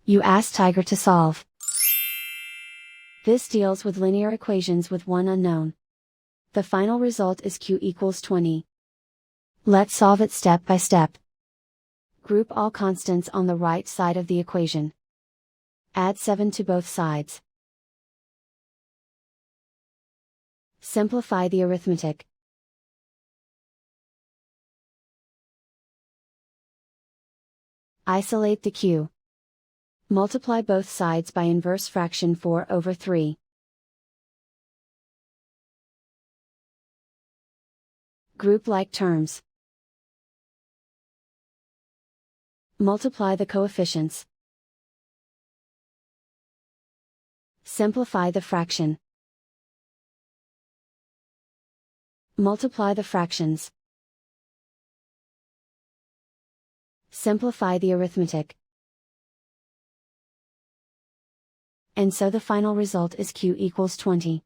You ask Tiger to solve. This deals with linear equations with one unknown. The final result is q equals 20. Let's solve it step by step. Group all constants on the right side of the equation. Add 7 to both sides. Simplify the arithmetic. Isolate the q. Multiply both sides by inverse fraction 4/3. Group like terms. Multiply the coefficients. Simplify the fraction. Multiply the fractions. Simplify the arithmetic. And so the final result is q equals 20.